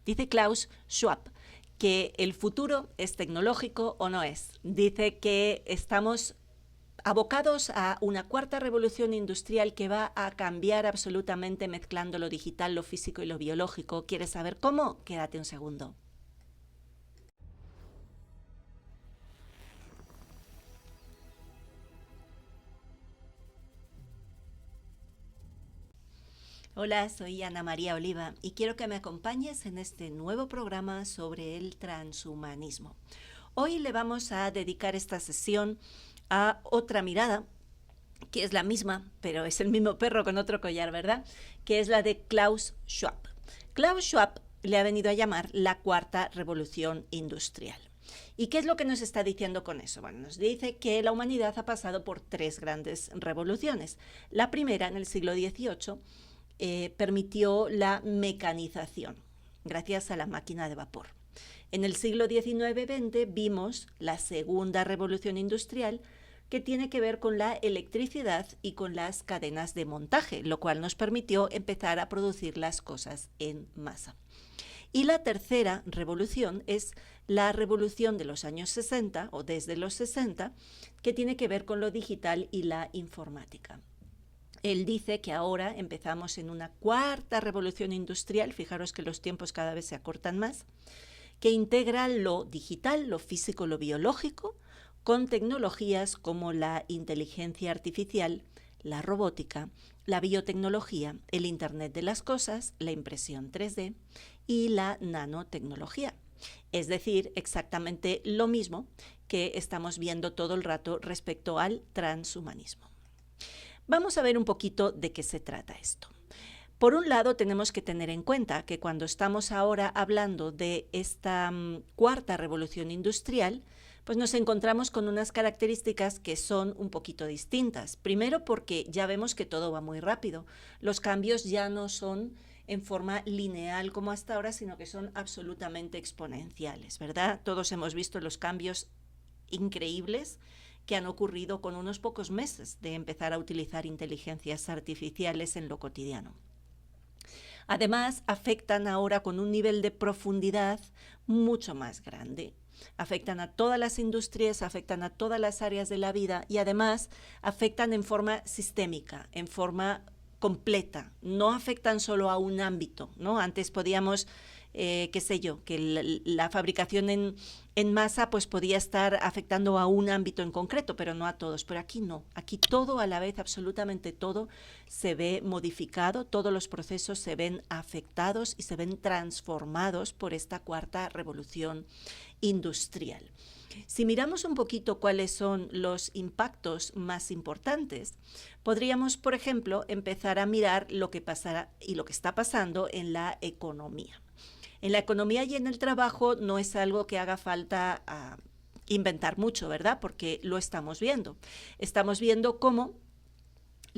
Dice Klaus Schwab que el futuro es tecnológico o no es. Dice que estamos abocados a una cuarta revolución industrial que va a cambiar absolutamente mezclando lo digital, lo físico y lo biológico. ¿Quieres saber cómo? Quédate un segundo. Hola, soy Ana María Oliva y quiero que me acompañes en este nuevo programa sobre el transhumanismo. Hoy le vamos a dedicar esta sesión a otra mirada, que es la misma, pero es el mismo perro con otro collar, ¿verdad? Que es la de Klaus Schwab. Klaus Schwab le ha venido a llamar la cuarta revolución industrial. ¿Y qué es lo que nos está diciendo con eso? Bueno, nos dice que la humanidad ha pasado por tres grandes revoluciones. La primera, en el siglo XVIII, permitió la mecanización, gracias a la máquina de vapor. En el siglo XIX-XX vimos la segunda revolución industrial, que tiene que ver con la electricidad y con las cadenas de montaje, lo cual nos permitió empezar a producir las cosas en masa. Y la tercera revolución es la revolución de los años 60 o desde los 60, que tiene que ver con lo digital y la informática. Él dice que ahora empezamos en una cuarta revolución industrial, fijaros que los tiempos cada vez se acortan más, que integra lo digital, lo físico, lo biológico, con tecnologías como la inteligencia artificial, la robótica, la biotecnología, el Internet de las cosas, la impresión 3D y la nanotecnología. Es decir, exactamente lo mismo que estamos viendo todo el rato respecto al transhumanismo. Vamos a ver un poquito de qué se trata esto. Por un lado, tenemos que tener en cuenta que cuando estamos ahora hablando de esta cuarta revolución industrial, pues nos encontramos con unas características que son un poquito distintas. Primero, porque ya vemos que todo va muy rápido. Los cambios ya no son en forma lineal como hasta ahora, sino que son absolutamente exponenciales, ¿verdad? Todos hemos visto los cambios increíbles que han ocurrido con unos pocos meses de empezar a utilizar inteligencias artificiales en lo cotidiano. Además, afectan ahora con un nivel de profundidad mucho más grande. Afectan a todas las industrias, afectan a todas las áreas de la vida y además afectan en forma sistémica, en forma completa. No afectan solo a un ámbito, ¿no? Antes podíamos, qué sé yo, que la fabricación en masa pues podía estar afectando a un ámbito en concreto, pero no a todos. Pero aquí no, aquí todo a la vez, absolutamente todo se ve modificado, todos los procesos se ven afectados y se ven transformados por esta cuarta revolución industrial. Si miramos un poquito cuáles son los impactos más importantes, podríamos, por ejemplo, empezar a mirar lo que pasará y lo que está pasando en la economía. En la economía y en el trabajo no es algo que haga falta inventar mucho, ¿verdad? Porque lo estamos viendo. Estamos viendo cómo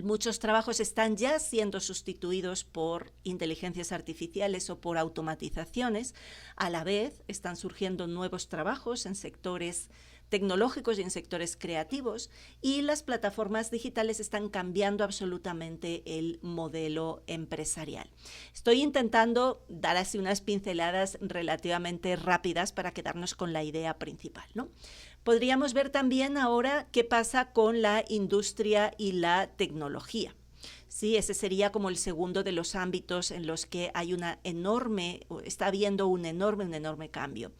muchos trabajos están ya siendo sustituidos por inteligencias artificiales o por automatizaciones. A la vez están surgiendo nuevos trabajos en sectores tecnológicos y en sectores creativos, y las plataformas digitales están cambiando absolutamente el modelo empresarial. Estoy intentando dar así unas pinceladas relativamente rápidas para quedarnos con la idea principal, ¿no? Podríamos ver también ahora qué pasa con la industria y la tecnología. Sí, ese sería como el segundo de los ámbitos en los que hay está habiendo un enorme cambio.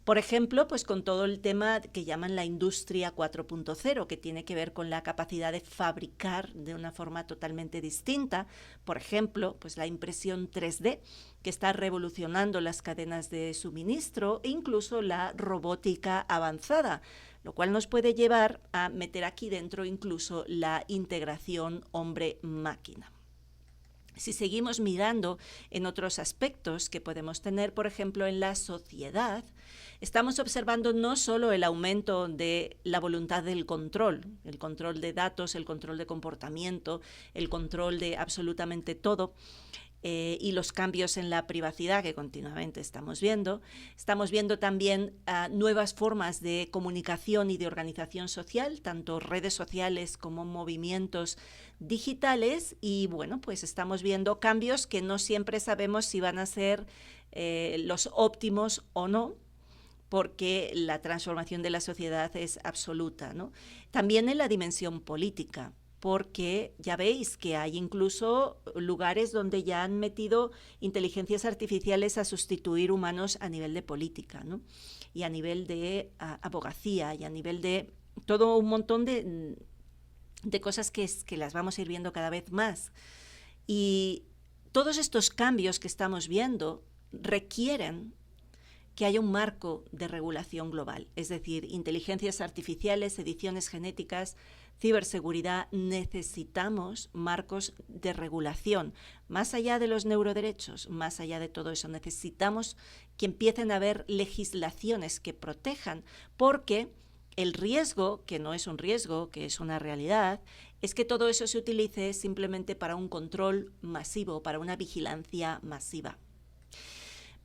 Por ejemplo, pues con todo el tema que llaman la industria 4.0, que tiene que ver con la capacidad de fabricar de una forma totalmente distinta. Por ejemplo, pues la impresión 3D, que está revolucionando las cadenas de suministro e incluso la robótica avanzada, lo cual nos puede llevar a meter aquí dentro incluso la integración hombre-máquina. Si seguimos mirando en otros aspectos que podemos tener, por ejemplo, en la sociedad, estamos observando no solo el aumento de la voluntad del control, el control de datos, el control de comportamiento, el control de absolutamente todo, y los cambios en la privacidad que continuamente estamos viendo también nuevas formas de comunicación y de organización social, tanto redes sociales como movimientos digitales, y bueno, pues estamos viendo cambios que no siempre sabemos si van a ser los óptimos o no, porque la transformación de la sociedad es absoluta, ¿no? También en la dimensión política, porque ya veis que hay incluso lugares donde ya han metido inteligencias artificiales a sustituir humanos a nivel de política, ¿no? Y a nivel de abogacía y a nivel de todo un montón de cosas que las vamos a ir viendo cada vez más. Y todos estos cambios que estamos viendo requieren que haya un marco de regulación global, es decir, inteligencias artificiales, ediciones genéticas, ciberseguridad. Necesitamos marcos de regulación, más allá de los neuroderechos, más allá de todo eso. Necesitamos que empiecen a haber legislaciones que protejan, porque el riesgo, que no es un riesgo, que es una realidad, es que todo eso se utilice simplemente para un control masivo, para una vigilancia masiva.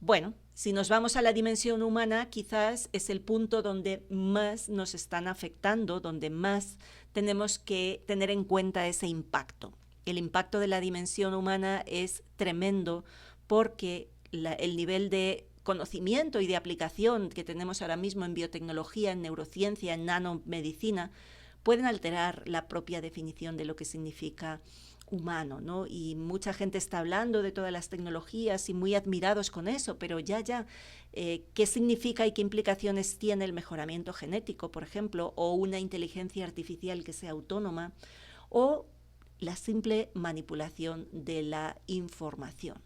Bueno, si nos vamos a la dimensión humana, quizás es el punto donde más nos están afectando, donde más tenemos que tener en cuenta ese impacto. El impacto de la dimensión humana es tremendo porque el nivel de conocimiento y de aplicación que tenemos ahora mismo en biotecnología, en neurociencia, en nanomedicina, pueden alterar la propia definición de lo que significa humano, ¿no? Y mucha gente está hablando de todas las tecnologías y muy admirados con eso, pero ¿qué significa y qué implicaciones tiene el mejoramiento genético, por ejemplo, o una inteligencia artificial que sea autónoma, o la simple manipulación de la información?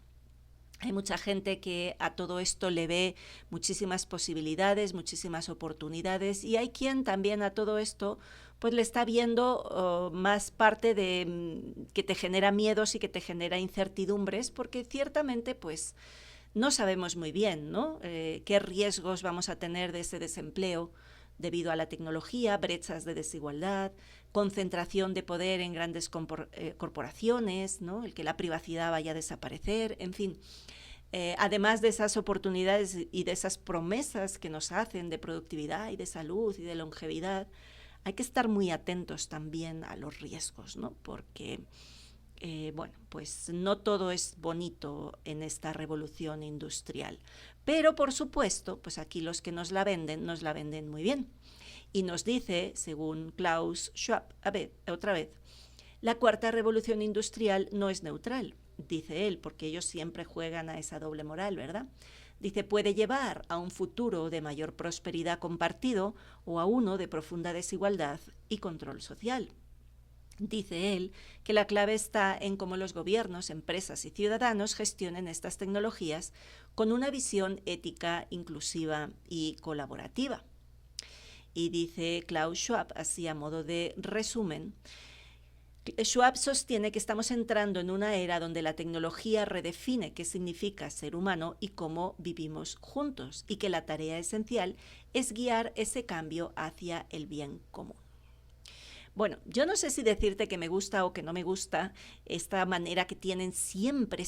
Hay mucha gente que a todo esto le ve muchísimas posibilidades, muchísimas oportunidades, y hay quien también a todo esto pues le está viendo más parte de que te genera miedos y que te genera incertidumbres, porque ciertamente pues no sabemos muy bien, ¿no? Qué riesgos vamos a tener de ese desempleo debido a la tecnología, brechas de desigualdad, concentración de poder en grandes corporaciones, ¿no? El que la privacidad vaya a desaparecer, en fin. Además de esas oportunidades y de esas promesas que nos hacen de productividad y de salud y de longevidad, hay que estar muy atentos también a los riesgos, ¿no? Porque, pues no todo es bonito en esta revolución industrial. Pero, por supuesto, pues aquí los que nos la venden muy bien. Y nos dice, según Klaus Schwab, otra vez, la cuarta revolución industrial no es neutral, dice él, porque ellos siempre juegan a esa doble moral, ¿verdad? Dice, puede llevar a un futuro de mayor prosperidad compartido o a uno de profunda desigualdad y control social. Dice él que la clave está en cómo los gobiernos, empresas y ciudadanos gestionen estas tecnologías con una visión ética, inclusiva y colaborativa. Y dice Klaus Schwab, así a modo de resumen, Schwab sostiene que estamos entrando en una era donde la tecnología redefine qué significa ser humano y cómo vivimos juntos, y que la tarea esencial es guiar ese cambio hacia el bien común. Bueno, yo no sé si decirte que me gusta o que no me gusta esta manera que tienen siempre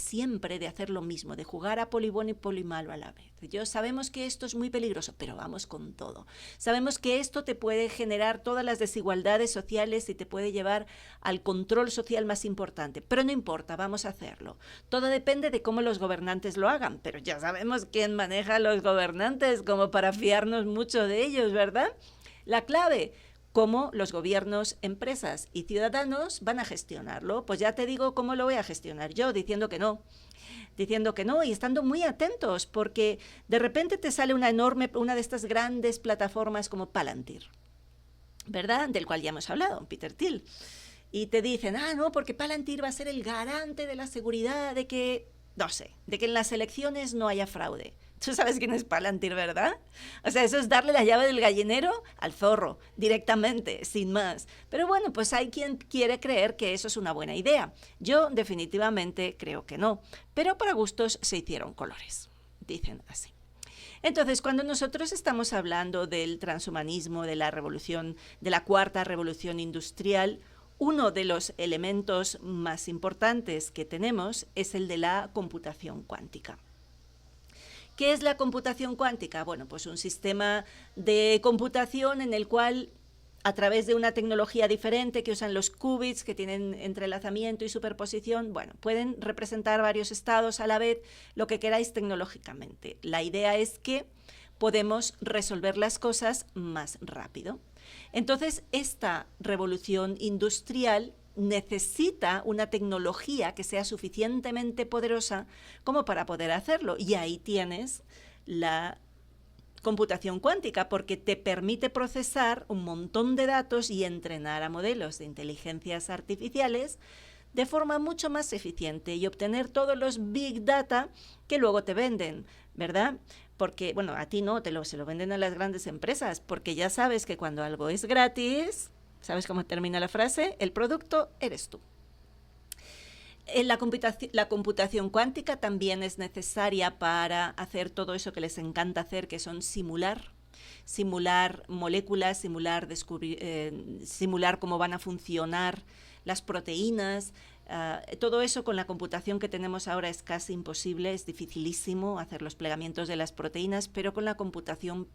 de hacer lo mismo, de jugar a poli bueno y poli malo a la vez. Sabemos que esto es muy peligroso, pero vamos con todo. Sabemos que esto te puede generar todas las desigualdades sociales y te puede llevar al control social más importante, pero no importa, vamos a hacerlo. Todo depende de cómo los gobernantes lo hagan, pero ya sabemos quién maneja a los gobernantes como para fiarnos mucho de ellos, ¿verdad? La clave: cómo los gobiernos, empresas y ciudadanos van a gestionarlo. Pues ya te digo cómo lo voy a gestionar yo, diciendo que no y estando muy atentos, porque de repente te sale una de estas grandes plataformas como Palantir, ¿verdad? Del cual ya hemos hablado, Peter Thiel. Y te dicen, no, porque Palantir va a ser el garante de la seguridad de que en las elecciones no haya fraude. Tú sabes quién es Palantir, ¿verdad? O sea, eso es darle la llave del gallinero al zorro, directamente, sin más. Pero bueno, pues hay quien quiere creer que eso es una buena idea. Yo definitivamente creo que no. Pero para gustos se hicieron colores, dicen así. Entonces, cuando nosotros estamos hablando del transhumanismo, de la revolución, de la cuarta revolución industrial, uno de los elementos más importantes que tenemos es el de la computación cuántica. ¿Qué es la computación cuántica? Bueno, pues un sistema de computación en el cual a través de una tecnología diferente que usan los qubits, que tienen entrelazamiento y superposición, bueno, pueden representar varios estados a la vez, lo que queráis tecnológicamente. La idea es que podemos resolver las cosas más rápido. Entonces, esta revolución industrial necesita una tecnología que sea suficientemente poderosa como para poder hacerlo. Y ahí tienes la computación cuántica, porque te permite procesar un montón de datos y entrenar a modelos de inteligencias artificiales de forma mucho más eficiente y obtener todos los big data que luego te venden, ¿verdad? Porque, bueno, a ti no, se lo venden a las grandes empresas, porque ya sabes que cuando algo es gratis, ¿sabes cómo termina la frase? El producto eres tú. La computación cuántica también es necesaria para hacer todo eso que les encanta hacer, que son simular moléculas, simular cómo van a funcionar las proteínas. Todo eso con la computación que tenemos ahora es casi imposible, es dificilísimo hacer los plegamientos de las proteínas, pero con la computación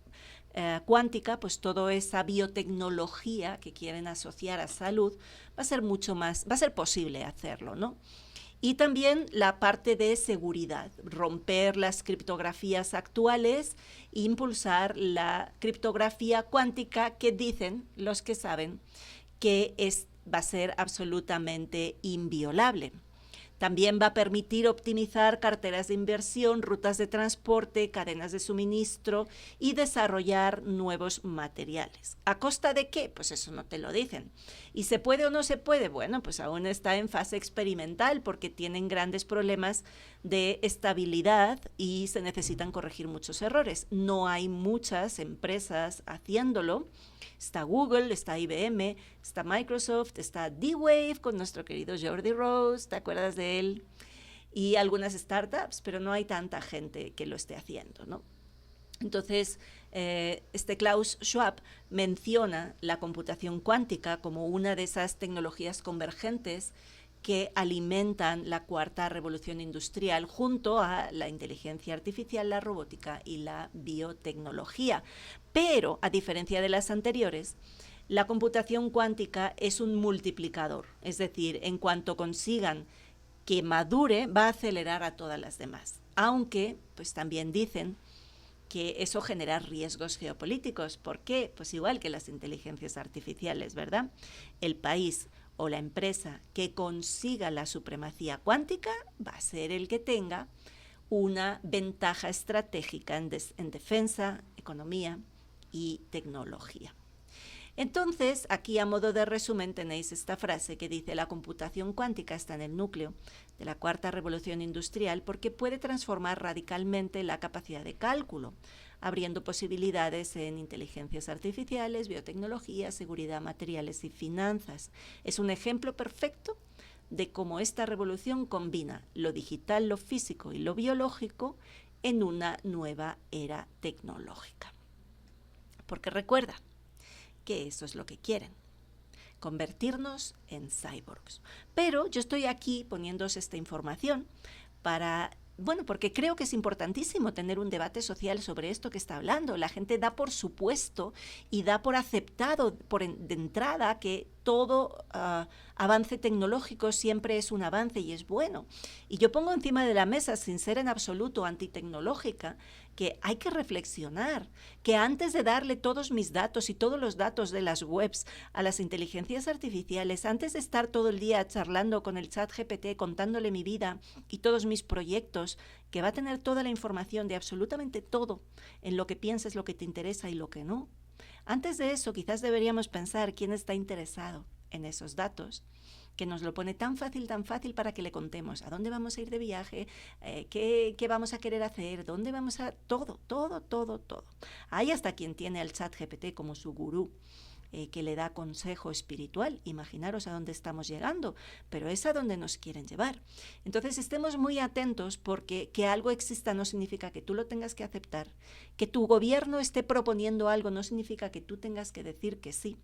cuántica, pues toda esa biotecnología que quieren asociar a salud va a ser posible hacerlo, ¿no? Y también la parte de seguridad, romper las criptografías actuales e impulsar la criptografía cuántica que dicen los que saben que va a ser absolutamente inviolable. También va a permitir optimizar carteras de inversión, rutas de transporte, cadenas de suministro y desarrollar nuevos materiales. ¿A costa de qué? Pues eso no te lo dicen. ¿Y se puede o no se puede? Bueno, pues aún está en fase experimental porque tienen grandes problemas de estabilidad y se necesitan corregir muchos errores. No hay muchas empresas haciéndolo. Está Google, está IBM, está Microsoft, está D-Wave con nuestro querido Jordi Rose, ¿te acuerdas de él? Y algunas startups, pero no hay tanta gente que lo esté haciendo, ¿no? Entonces, este Klaus Schwab menciona la computación cuántica como una de esas tecnologías convergentes que alimentan la cuarta revolución industrial junto a la inteligencia artificial, la robótica y la biotecnología. Pero, a diferencia de las anteriores, la computación cuántica es un multiplicador, es decir, en cuanto consigan que madure, va a acelerar a todas las demás. Aunque, pues también dicen que eso genera riesgos geopolíticos. ¿Por qué? Pues igual que las inteligencias artificiales, ¿verdad? El país o la empresa que consiga la supremacía cuántica va a ser el que tenga una ventaja estratégica en defensa, economía y tecnología. Entonces, aquí a modo de resumen tenéis esta frase que dice: la computación cuántica está en el núcleo de la cuarta revolución industrial porque puede transformar radicalmente la capacidad de cálculo, abriendo posibilidades en inteligencias artificiales, biotecnología, seguridad, materiales y finanzas. Es un ejemplo perfecto de cómo esta revolución combina lo digital, lo físico y lo biológico en una nueva era tecnológica. Porque recuerda que eso es lo que quieren, convertirnos en cyborgs. Pero yo estoy aquí poniéndose esta información porque creo que es importantísimo tener un debate social sobre esto que está hablando. La gente da por supuesto y da por aceptado de entrada que todo avance tecnológico siempre es un avance y es bueno. Y yo pongo encima de la mesa, sin ser en absoluto antitecnológica, que hay que reflexionar, que antes de darle todos mis datos y todos los datos de las webs a las inteligencias artificiales, antes de estar todo el día charlando con el ChatGPT, contándole mi vida y todos mis proyectos, que va a tener toda la información de absolutamente todo, en lo que piensas, lo que te interesa y lo que no. Antes de eso, quizás deberíamos pensar quién está interesado en esos datos, que nos lo pone tan fácil para que le contemos a dónde vamos a ir de viaje, qué vamos a querer hacer, dónde vamos a... Todo. Hay hasta quien tiene al ChatGPT como su gurú, que le da consejo espiritual. Imaginaros a dónde estamos llegando, pero es a donde nos quieren llevar. Entonces estemos muy atentos, porque que algo exista no significa que tú lo tengas que aceptar, que tu gobierno esté proponiendo algo no significa que tú tengas que decir que sí.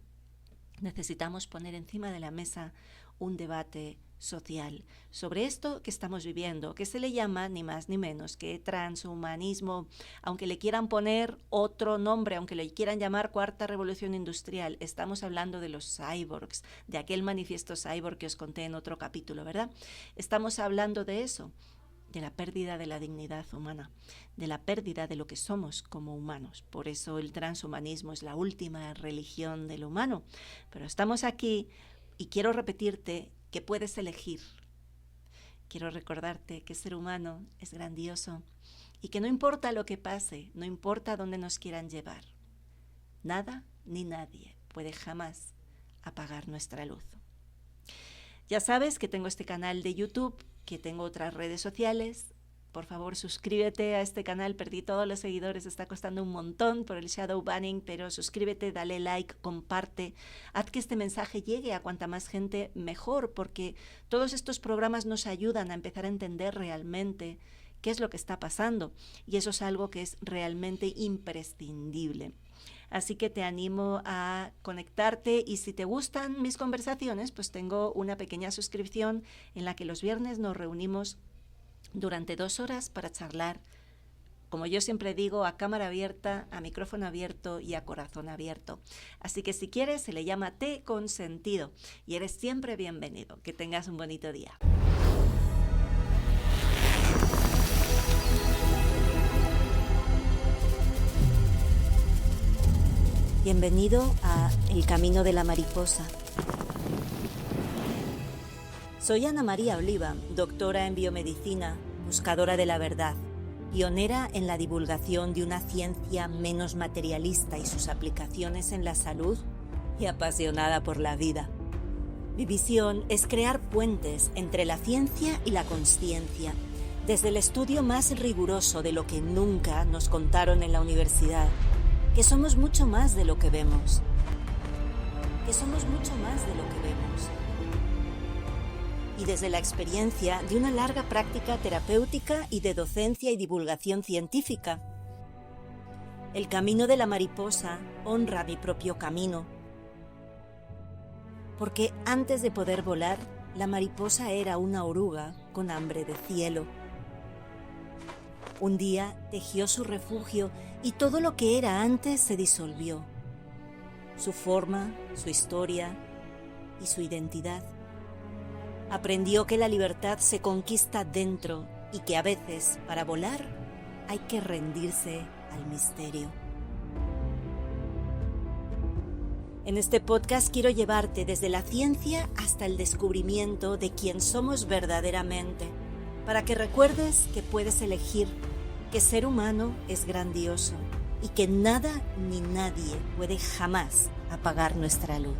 Necesitamos poner encima de la mesa un debate social, sobre esto que estamos viviendo, que se le llama ni más ni menos que transhumanismo, aunque le quieran poner otro nombre, aunque le quieran llamar cuarta revolución industrial. Estamos hablando de los cyborgs, de aquel manifiesto cyborg que os conté en otro capítulo, ¿verdad? Estamos hablando de eso, de la pérdida de la dignidad humana, de la pérdida de lo que somos como humanos. Por eso el transhumanismo es la última religión del humano. Pero estamos aquí y quiero repetirte que puedes elegir. Quiero recordarte que ser humano es grandioso y que no importa lo que pase, no importa dónde nos quieran llevar, nada ni nadie puede jamás apagar nuestra luz. Ya sabes que tengo este canal de YouTube, que tengo otras redes sociales. Por favor, suscríbete a este canal. Perdí todos los seguidores, está costando un montón por el shadow banning, pero suscríbete, dale like, comparte. Haz que este mensaje llegue a cuanta más gente mejor, porque todos estos programas nos ayudan a empezar a entender realmente qué es lo que está pasando. Y eso es algo que es realmente imprescindible. Así que te animo a conectarte y si te gustan mis conversaciones, pues tengo una pequeña suscripción en la que los viernes nos reunimos durante 2 horas para charlar, como yo siempre digo, a cámara abierta, a micrófono abierto y a corazón abierto. Así que si quieres, se le llama Té con Sentido y eres siempre bienvenido. Que tengas un bonito día. Bienvenido a El Camino de la Mariposa. Soy Ana María Oliva, doctora en biomedicina, buscadora de la verdad, pionera en la divulgación de una ciencia menos materialista y sus aplicaciones en la salud y apasionada por la vida. Mi visión es crear puentes entre la ciencia y la consciencia, desde el estudio más riguroso de lo que nunca nos contaron en la universidad, que somos mucho más de lo que vemos. Y desde la experiencia de una larga práctica terapéutica y de docencia y divulgación científica. El camino de la mariposa honra mi propio camino. Porque antes de poder volar, la mariposa era una oruga con hambre de cielo. Un día tejió su refugio y todo lo que era antes se disolvió. Su forma, su historia y su identidad. Aprendió que la libertad se conquista dentro y que a veces, para volar, hay que rendirse al misterio. En este podcast quiero llevarte desde la ciencia hasta el descubrimiento de quién somos verdaderamente, para que recuerdes que puedes elegir, que ser humano es grandioso y que nada ni nadie puede jamás apagar nuestra luz.